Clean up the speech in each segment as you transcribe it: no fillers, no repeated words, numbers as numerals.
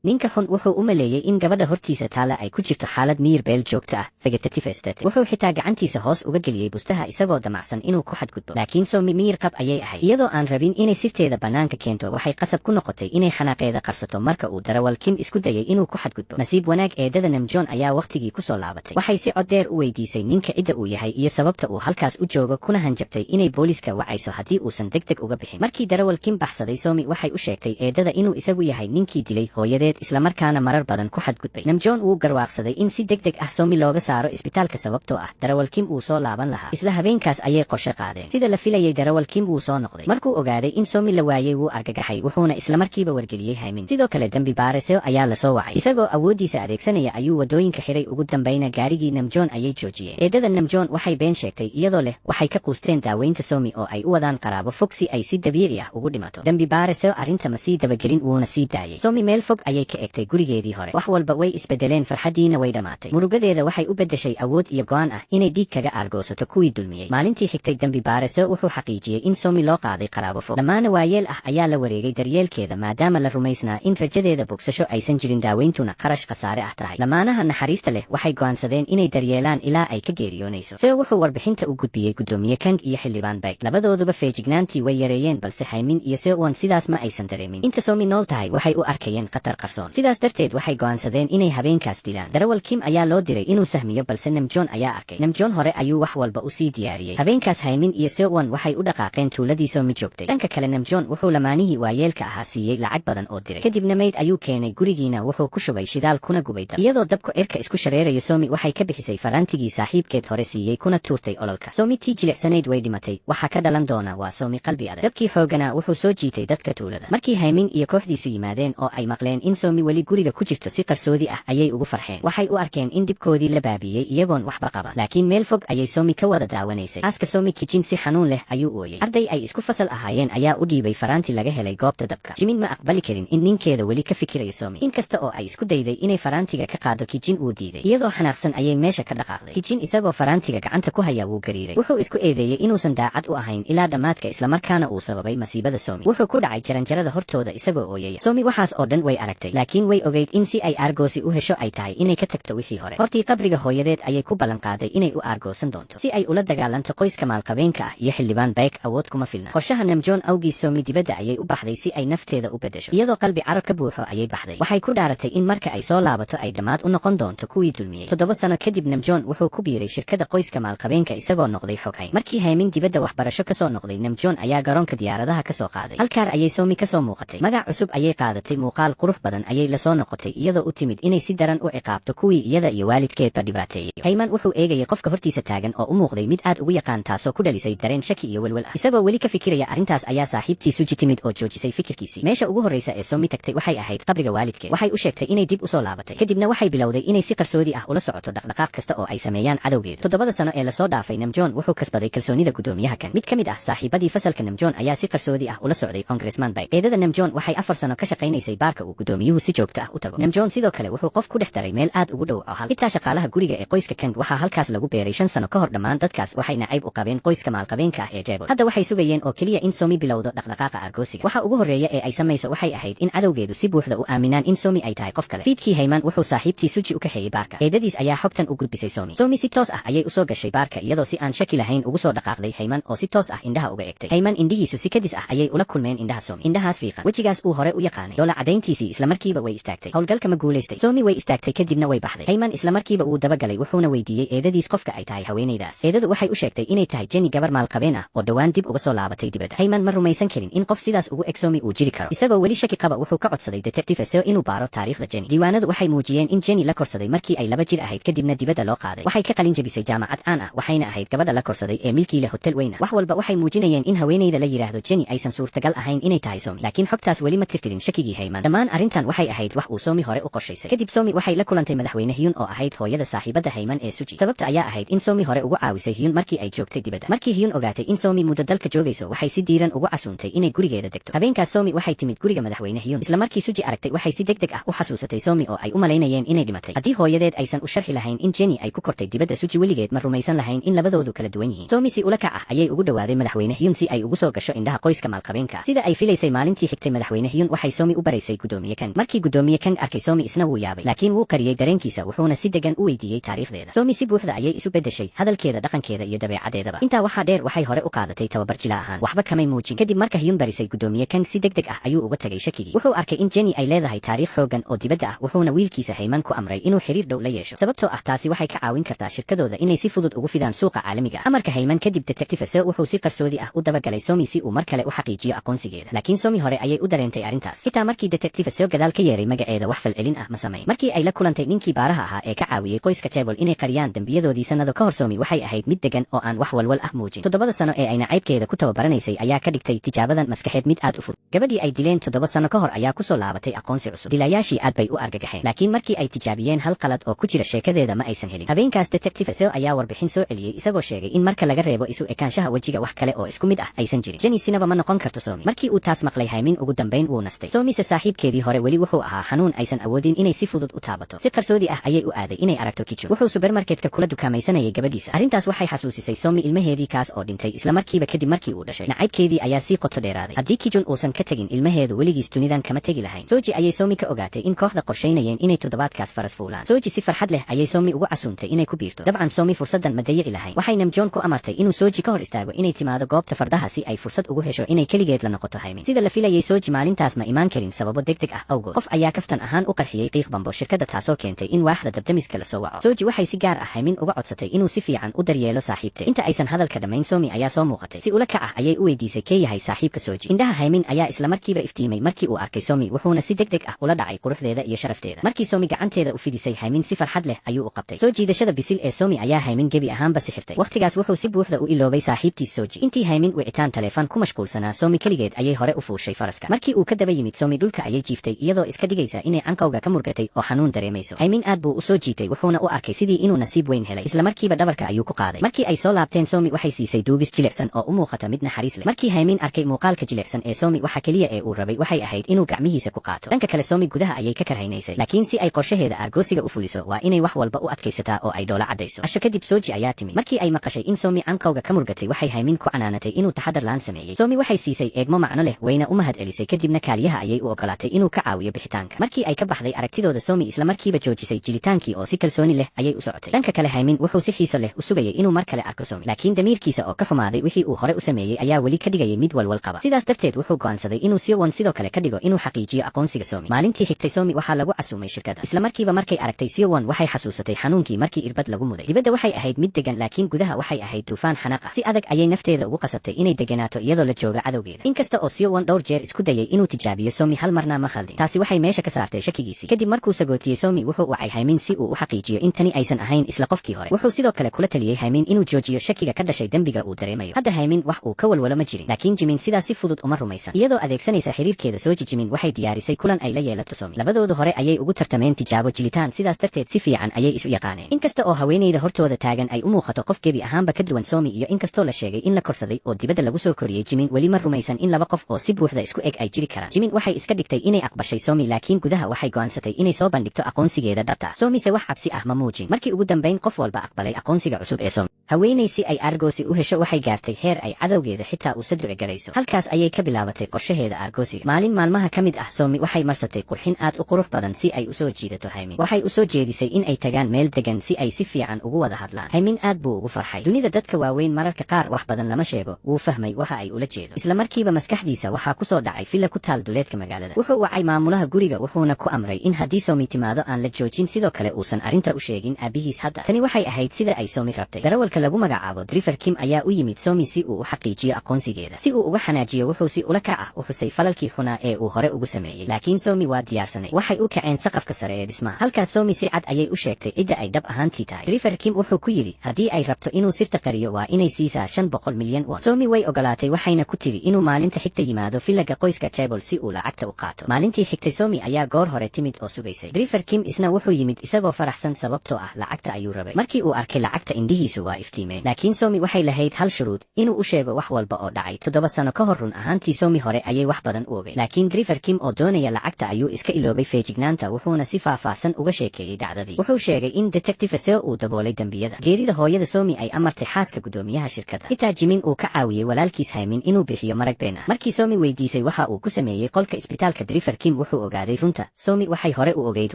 ninka xun wuxuu u maleeyay in gabadha hortiisa taala ay ku jirto xaalad miyir beel joogto ah vegetative state wuxuu xitaa gacantiisa hoos uga geliyay bustaha isagoo damacsan inuu ku xadgudbo laakiin Somi miyir qab ayay ahayd iyadoo aan rabin inay sirteeda banaanka keento waxay qasab ku noqotay inay xanaaqeeda qarsato marka uu darawal Kim isku dayay inuu ku xadgudbo nasiib wanaag eedada Namjoon ayaa waqtigii ku soo laabatay waxay si cod dheer u weydiisay ninka cidda uu yahay iyo sababta uu halkaas u joogo kuna hanjabtay inay booliska wacayso haddii uusan degdeg uga bixin markii darawal Kim baxsaday Somi waxay u sheegtay eedada inuu isagu yahay ninkii dilay hooyadeed isla markaana marar badan ku xadgudbay Namjoon uu garwaaqsaday in si degdeg ah Somi looga saaro isbitaalka sababtoo ah darawal Kim uu soo laaban lahaa isla habeenkaas ayay qorshe qaadeen sida la filayay darawal Kim uu soo noqday markuu ogaaday in Somi la waayay wuu argagaxay wuxuuna isla markiiba wargeliyay Haymin sidoo kale dambi baarisyo ayaa la soo wacay isagoo awoodiisa adeegsanaya ayuu wadooyinka xiray ugu dambayna gaarigii Namjoon ayay joojiyeen eedada Namjoon waxay been sheegtay iyadoo leh waxay ka quusteen daaweynta Somi oo ay u wadaan qaraabo fog si ay si dabiici ah ugu dhimato dambi baarisyo arrinta ma sii dabagelin wuuna sii daayay Somi meel fog ayay ka egtay gurigeedii hore wax walba way isbedeleen farxadiina way dhamaatay murugadeeda waxay u bedeshay awood iyo go'aan ah inay dhiig kaga aargoosato kuwii dulmiyey maalintii xigtay dambi baarisyo wuxuu xaqiijiyey in Somi loo qaaday qaraabo fog dhammaana waayeel ah ayaa la wareegay daryeelkeeda maadaama la rumaysnaa in rajadeeda bogsasho aysan jirin daaweyntuna qarash khasaare ah tahay lamaanaha naxariista leh waxay go'aansadeen inay daryeelaan ilaa ay ka geeriyoonayso se wuxuu warbixinta u gudbiyey gudoomiye Kang iyo xildhibaan Baek labadooduba feejignaantii way yareeyeen balse Haymin iyo Seowon sidaas ma aysan dareemin inta Somi nool tahay waxay u arkayeen khatar qarsoon sidaas darteed waxay go'aansadeen inay habeenkaas dilaan darawal Kim ayaa loo diray inuu sahmiyo balse Namjoon ayaa arkay Namjoon hore ayuu wax walba u sii diyaariyey habeenkaas Haymin iyo Seowon waxay u dhaqaaqeen tuuladii Somi joogtay dhanka kale Namjoon wuxuu lamaanihii waayeelka ahaa siiyey lacag badan oo diray kadibna mayd ayuu keenay gurigiina wuxuu ku shubay shidaal kuna gubay dab iyadoo dabku cirka isku shareerayo Somi waxay ka bixisay faraantigii saaxiibkeed hore siiyey kuna tuurtay ololka Somi tii jilicsanayd way dhimatay waxa ka dhalan doona waa Somi qalbi adag dabkii xoogana wuxuu soo jiitay dadka tuulada markii Haymin iyo kooxdiisu yimaadeen oo ay maqleen in Somi weli guriga ku jirto si qarsoodi ah ayay ugu farxeen waxay u arkeen in dibkoodii la baabiyey iyagoon waxba qaban laakiin meel fog ayay Somi ka wada daawanaysay aaska Somi kijin si xanuun leh ayuu ooyay arday ay isku fasal ahaayeen ayaa u dhiibay faraanti laga helay goobta dabka Jimin ma aqbali karin in ninkeeda weli ka fikirayo Somi inkasta oo ay isku dayday inay faraantiga ka qaado kijin uu diiday iyadoo xanaaqsan ayay meesha ka dhaqaaqday kijin isagoo faraantiga gacanta ku haya wuu gariiray wuxuu isku eedeeyay inuusan daacad u ahayn ilaa dhammaadka isla markaana uu sababay masiibada Somi wuxuu ku dhacay jaranjarada hortooda isagoo ooyaya Somi waxaas oo dhan way aragtay laakiin way ogeyd in si ay aargoosi u hesho ay tahay inay ka tagto wixii hore hortii qabriga hooyadeed ayay ku ballan qaaday inay u aargoosan doonto si ay ula dagaalanto qoyska maalqabeenka ah iyo xildhibaan Baek awood kuma filna qorshaha Namjoon awgiis Somi dibadda ayay u baxday si ay nafteeda u bedesho iyadoo qalbi carab ka buuxo ayay baxday waxay ku dhaaratay in marka ay soo laabato ay dhammaad u noqon doonto kuwii dulmiyey 7 sano kadib Namjoon wuxuu ku biiray shirkada qoyska maalqabeenka isagoo noqday xoghay markii Haymin dibadda waxbarasho ka soo noqday Namjoon ayaa garoonka diyaaradaha ka soo qaaday halkaar ayay Somi ka soo muuqatay magac cusub ayay qaadatay muuqaal qurux badan ayay la soo noqotay iyadoo u timid inay si daran u ciqaabto kuwii iyada iyo waalidkeedba dhibaateeyay Hayman wuxuu eegayay qofka hortiisa taagan oo u muuqday mid aad ugu yaqaan taasoo ku dhalisay dareen shaki iyo walwal ah isagoo weli ka fikiraya arrintaas ayaa saaxiibtiisu timid oo joojisay fikirkiisii meesha ugu horreysa ee Somi tagtay waxay ahayd qabriga waalidkeed waxay u sheegtay inay dib u soo laabatay kadibna waxay bilowday inay si qarsoodi ah ula socoto dhaqdhaqaaq kasta oo ay sameeyaan cadowgeedu 7 sano ee la soo dhaafay Namjoon wuxuu kasbaday kalsoonida gudoomiyaha kan mid ka mid ah saaxiibadii fasalka Namjoon ayaa si qarsoodi ah ula socday Congressman Baek eedada Namjoon waxay 4 sano ka shaqaynaysay baarka uu gudoomiyuhu si joogto ah u tago Namjoon sidoo kale wuxuu qof ku dhex daray meel aad ugu dhow oo hal xitaa shaqaalaha guriga ee qoyska Kang waxaa halkaas lagu beeray 5 sano ka hor dhammaan dadkaas waxay nacayb u qabeen qoyska maalqabeenka ah ee Jebel hadda waxay sugayeen oo kaliya in Somi bilowdo dhaqdhaqaaqa argoosiga waxa ugu horeeya ee ay samayso waxay ahayd in cadowgeedu si buuxda u aaminaan in Somi ay tahay qof kale fiidkii Hayman wuxuu saaxiibtii Suji u kaxeeyay baarka eedadiis ayaa xogtan u gudbisay Somi si toos ah ayay u soo gashay baarka iyadoo si aan shaki lahayn ugu soo dhaqaaqday Hayman oo si toos ah indhaha uga egtay Hayman indhihiisu si kadis ah ayay ula kulmeen indhaha Somi indhahaas fiiqan wejigaas uu hore u yaqaanay doola cadayntiisii isla markiiba way istaagtay howlgalka ma guuleystay Somi way istaagtay kadibna way baxday Hayman isla markiiba uu dabagalay wuxuuna weydiiyey eedadiis qofka ay tahay haweeneydaas eedadu waxay u sheegtay inay tahay Jenny gabar maalqabeen ah oo dhawaan dib uga soo laabatay dibadda Hayman ma rumaysan karin in qof sidaas ugu eg Somi uu jiri karo isagoo weli shaki qaba wuxuu ka codsaday detective Seo inuu baaro taariikhda Jenny diiwaanadu waxay muujiyeen in Jenny la korsaday markii ay 2 jir ahayd kadibna dibadda loo qaaday waxay ka qalin jabisay jaamacad aan ah waxayna ahayd gabadha la korsaday ee milkiile hotel weyn wax walba waxay muujinayeen in haweeneyda la yiraahdo Jenny aysan suurtagal ahayn inay tahay Somi laakiin xogtaas weli ma tirtirin shakigii Hayman dhammaan arrintan waxay ahayd wax uu Somi hore u qorshaysay kadib Somi waxay la kulantay madaxweyne Hyun oo ahayd hooyada saaxiibada Hayman ee Suji sababta ayaa ahayd in Somi hore ugu caawisay Hyun markii ay joogtay dibadda markii Hyun ogaatay in Somi muddo dalka joogayso waxay si diiran ugu casuuntay inay gurigeeda degto habeenkaas Somi waxay timid guriga madaxweyne Hyun isla markii Suji aragtay waxay si degdeg ah u xasuusatay Somi oo ay u malaynayeen inay dhimatay haddii hooyadeed aysan u sharxi lahayn in Jenny ay ku kortay dibadda Suji weligeed ma rumaysan lahayn in labadoodu kala duwan yihiin Somi si ula kac ah ayay ugu dhawaaday madaxweyne Hyun si ay ugu soo gasho indhaha qoyska maalqabeenka sida ay filaysay maalintii xigtay madaxweyne Hyun waxay Somi u baraysay gudoomiye kan kang markii gudoomiye kang arkay somi isna wuu yaabay laakiin wuu qariyay dareenkiisa wuxuuna si degan u weydiiyey taariikhdeeda somi si buuxda ayay isu bedeshay hadalkeeda dhaqankeeda iyo dabeecadeedaba intaa waxaa dheer waxay hore u qaadatay tababar jila ahaan waxba kamay muujin kadib marka Hyun barisay gudoomiye kang si degdeg ah ayuu uga tagay shakigii wuxuu arkay in Jenny ay leedahay taariikh xoogan oo dibadda ah wuxuuna wiilkiisa Hayman ku amray inuu xiriir dhow la yeesho sababtoo ah taasi waxay ka caawin kartaa shirkadooda inay si fudud ugu fidaan suuqa caalamiga amarka Hayman kadib detective Seo wuxuu si qarsoodi ah u dabagalay Somi si uu mar kale u xaqiijiyo aqoonsigeeda laakiin Somi hore ayay u dareentay arrintaas xitaa markii detective Seo gadaal ka yeeray magaceeda wax falcelin ah ma samayn markii ay la kulantay ninkii baaraha ahaa ee ka caawiyay qoyska Table inay qariyaan dambiyadoodii sanado ka hor Somi waxay ahayd mid degan oo aan wax walwal ah muujin 7 sano ee ayna caybkeeda ku tababaranaysay ayaa ka dhigtay tijaabadan maskaxeed mid aad u fudud gabadhii ay dileen 7 sano ka hor ayaa ku soo laabatay aqoonsi cusub dilayaashii aad bay u argagaxeen laakiin markii ay tijaabiyeen hal qalad oo ku jira sheekadeeda ma aysan helin habeenkaas detective Seo ayaa warbixin soo celiyay isagoo sheegay in marka laga reebo isu ekaanshaha wajiga wax kale oo isku mid ah aysan jirin Jenny sinaba ma noqon karto Somi markii uu taas maqlay Haymin ugu dambeyn wuu nastay Somi saaxiibkeedii hore weli wuxuu ahaa xanuun aysan awoodin inay si fudud u taabato si qarsoodi ah ayay u aaday inay aragto Kijun wuxuu supermarketka kula dukaamaysanayay gabadhiisa arrintaas waxay xasuusisay Somi ilmaheedii kaas oo dhintay isla markiiba kadib markii uu dhashay nacaybkeedii ayaa sii qoto dheeraaday haddii Kijun uusan ka tagin ilmaheedu weligiis dunidan kama tegi lahayn Soji ayay Somi ka ogaatay in kooxda qorsheynayeen inay toddobaadkaas faras fuulaan Soji si farxad leh ayay Somi ugu casuuntay inay ku biirto dabcan Somi fursadan ma dayici lahayn waxay Namjoon ku amartay inuu Soji ka hor istaago inay timaado goobta fardaha si ay fursad ugu hesho inay keligeed la noqoto Haymin sida la filayay Soji maalintaas ma imaan karin sababo degdeg ah awgood qof ayaa kaftan ahaan u qarxiyay qiiq bambo shirkadda taasoo keentay in waaxda dabdamiska la soo waco Soji waxay si gaar ah Haymin uga codsatay inuu si fiican u daryeelo saaxiibteed inta aysan hadalka dhamayn Somi ayaa soo muuqatay si ula kac ah ayay u weydiisay kee yahay saaxiibka Soji indhaha Haymin ayaa isla markiiba iftiimay markii uu arkay Somi wuxuuna si degdeg ah ula dhacay quruxdeeda iyo sharafteeda markii Somi gacanteeda u fidisay Haymin si farxad leh ayuu u qabtay soo jiidashada bisil ee Somi ayaa Haymin gebi ahaanba sixirtay waqtigaas wuxuu si buuxda u iloobay saaxiibtiis Soji intii Haymin wicitaan taleefan ku mashquulsanaa Somi kaligeed ayay hore u fuushay faraska markii uu ka daba yimid Somi dhulka ayay jiiftay iyadoo iska dhigaysa inay cankowga ka murgatay oo xanuun dareemayso Haymin aad buu u soo jiitay wuxuuna u arkay sidii inuu nasiib weyn helay isla markiiba dhabarka ayuu ku qaaday markii ay soo laabteen Somi waxay siisay duugis jilicsan oo u muuqata mid naxariis leh markii Haymin arkay muuqaalka jilicsan ee Somi waxa kaliya ee uu rabay waxay ahayd inuu gacmihiisa ku qaato dhanka kale Somi gudaha ayay ka karhaynaysay laakiin si ay qorshaheeda argoosiga u fuliso waa inay wax walba u adkaysataa oo ay dhoola cadayso asha kadib Soji ayaa timi markii ay maqashay in Somi cankowga ka murgatay waxay Haymin ku canaanatay inuu taxadar laan sameeyay Somi waxay siisay eegmo macno leh wayna u mahad celisay kadibna kaaliyaha ayay u ogolaatay inuu ka caawiyo bixitaanka markii ay ka baxday aragtidooda Somi isla markiiba joojisay jilitaankii oo si kalsooni leh ayay u socotay dhanka kale Haymin wuxuu si xiiso leh u sugayay inuu mar kale arko Somi laakiin damiirkiisa oo ka xumaaday wixii uu hore u sameeyay ayaa weli ka dhigayay mid walwal qaba sidaas darteed wuxuu go'aansaday inuu Siwon sidoo kale ka dhigo inuu xaqiijiyo aqoonsiga Somi maalintii xigtay Somi waxaa lagu casuumay shirkadda isla markiiba markay aragtay Siwon waxay xasuusatay xanuunkii markii irbad lagu muday dibadda waxay ahayd mid degan laakiin gudaha waxay ahayd duufaan xanaaq ah si adag ayay nafteeda ugu qasabtay inay deganaato iyadoo la jooga cadowgeeda inkasta oo Siwon dhowr jeer isku dayay inuu tijaabiyo Somi hal marna ma khaldin taasi waxay meesha ka saartay shakigiisii kadib markuu sagootiyey Somi wuxuu wacay Haymin si uu u xaqiijiyo in tani aysan ahayn isla qofkii hore wuxuu sidoo kale kula taliyay Haymin inuu joojiyo shakiga ka dhashay dambiga uu dareemayo hadda Haymin wax uu ka walwalo ma jirin laakiin Jimin sidaas si fudud uma rumaysan iyadoo adeegsanaysa xiriirkeeda Soji Jimin waxay diyaarisay kulan ay la yeelato Somi labadoodu hore ayay ugu tartameen tijaabo jilitaan sidaas darteed si fiican ayay isu yaqaaneen inkasta oo haweeneyda hortooda taagan ay u muuqato qof gebi ahaanba ka duwan Somi iyo inkastoo la sheegay in la korsaday oo dibadda lagu soo koriyay Jimin weli ma rumaysan in laba qof oo si buuxda isku eg ay jiri karaan Jimin waxay iska dhigtay inay aqbashay Somi laakiin gudaha waxay go'aansatay inay soo bandhigto aqoonsigeeda dhabta Somi se wax cabsi ah ma muujin markii ugu dambeyn qof walba aqbalay aqoonsiga cusub ee Somi haweeney si ay argoosi u hesho waxay gaartay heer ay cadowgeeda xitaa u sadduci galayso halkaas ayay ka bilaabatay qorshaheeda argoosiga maalin maalmaha ka mid ah Somi waxay marsatay qurxin aad u qurux badan si ay u soo jiidato Haymin waxay u soo jeedisay in ay tagaan meel degan si ay si fiican ugu wada hadlaan Haymin aad buu ugu farxay dunida dadka waaweyn mararka qaar wax badan lama sheego wuu fahmay waxa ay ula jeedo isla markiiba maskaxdiisa waxaa ku soo dhacay filla ku taal duleedka magaalada wuxuu wacay maamulaha guriga wuxuuna ku amray in haddii Somi timaado aan la joojin sidoo kale uusan arrinta u sheegin aabihiis hadda tani waxay ahayd sida ay Somi rabtay darawalka lagu magacaabo Driver Kim ayaa u yimid Somi si uu u xaqiijiyo aqoonsigeeda si uu uga xanaajiyo wuxuu si ula kac ah u xusay falalkii xunaa ee uu hore ugu sameeyay laakiin Somi waa diyaarsanay waxay u kaceen saqafka sare ee dhismaha halkaas Somi si cad ayay u sheegtay cidda ay dhab ahaantii tahay Driver Kim wuxuu ku yidhi haddii ay rabto inuu sirta qariyo waa inay siisaa 500 milyan won Somi way ogolaatay waxayna ku tiri inuu maalinta xigta yimaado filaga qoyska Table si uu lacagta u qaato maalintii xigtay Somi ayaa goor hore timid oo sugaysay Driver Kim isna wuxuu yimid isagoo faraxsan sababtoo ah lacagta ayuu rabay markii uu arkay lacagta indhihiisu waa iftiimeen laakiin Somi waxay lahayd hal shuruud inuu u sheego wax walba oo dhacay 7 sano ka hor. run ahaantii Somi hore ayay wax badan u ogay laakiin Driver Kim oo doonaya lacagta ayuu iska iloobay feejignaanta wuxuuna si faahfaahsan uga sheekeeyay dhacdadii. wuxuu sheegay in detective Seo uu daboolay dambiyada geerida hooyada Somi ay amartay xaaska gudoomiyaha shirkadda xitaa Jimin uu ka caawiyay walaalkiis Haymin inuu bixiyo marag been ah. markii Somi weydiisay waxa uu ku sameeyay qolka isbitaalka Driver Kim wuxuu ogaaday runta. Somi waxay hore u ogeyd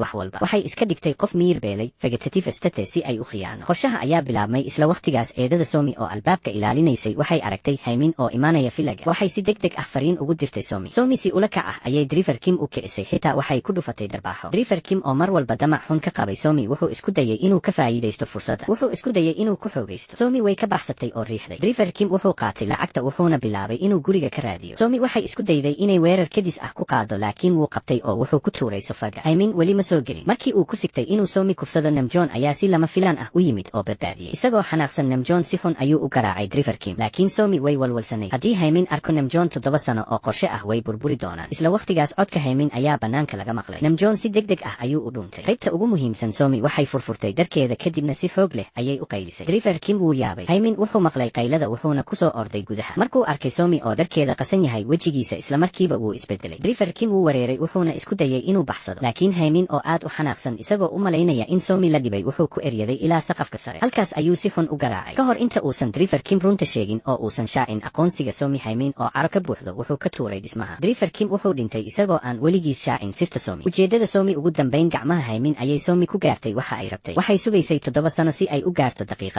wax walba waxay iska dhigtay qof miyir beelay vegetative state si ay u khiyaano. qorshaha ayaa bilaabmay isla waqtigaas eedada Somi oo albaabka ilaalinaysay waxay aragtay Haymin oo imaanaya filaga. waxay si degdeg ah fariin ugu dirtay Somi. Somi si ula kac ah ayay Driver Kim u kicisay xitaa waxay ku dhufatay dharbaaxo. Driver Kim oo mar walba damac xun ka qabay Somi wuxuu isku dayay inuu ka faa'iideysto fursadda. wuxuu isku dayay inuu ku xoogaysto. Somi way ka baxsatay oo riixday. Driver Kim wuxuu qaatay lacagta wuxuuna bilaabay inuu guriga ka raadiyo. Somi waxay isku dayday inay weerar kadis ah ku qaado laakiin wuu qabtay oo wuxuu ku tuuray sofaga. Haymin weli ma soo gelin. markii uu ku sigtay inuu Somi kufsado Namjoon ayaa si lama filaan ah u yimid oo badbaadiyay. isagoo xanaaqsan Namjoon si xun ayuu u garaacay Driver Kim laakiin Somi way walwalsanay. haddii Haymin arko Namjoon 7 sano oo qorshe ah way burburi doonaan. isla waqtigaas codka Haymin ayaa banaanka laga maqlay. Namjoon si degdeg ah ayuu u dhuuntay. qaybta ugu muhiimsan Somi waxay furfurtay dharkeeda kadibna si xoog leh ayay u qaylisay. Driver Kim wuu yaabay. Haymin wuxuu maqlay qaylada wuxuuna ku soo orday gudaha. markuu arkay Somi oo dharkeeda qasan yahay wejigiisa isla markiiba wuu isbedelay. Driver Kim wuu wareeray wuxuuna isku dayay inuu baxsado laakiin Haymin oo aad u xanaaqsan isagoo u malaynaya in Somi la dhibay wuxuu ku eryaday ilaa saqafka sare. halkaas ayuu si xun u garaacay. ka hor inta uusan Driver Kim runta sheegin oo uusan shaacin aqoonsiga Somi, Haymin oo caro ka buuxdo wuxuu ka tuuray dhismaha. Driver Kim wuxuu dhintay isagoo aan weligiis shaacin sirta Somi. ujeedada Somi ugu dambeyn gacmaha Haymin ayay Somi ku gaartay waxa ay rabtay. waxay sugaysay 7 sano si ay u gaarto daqiiqad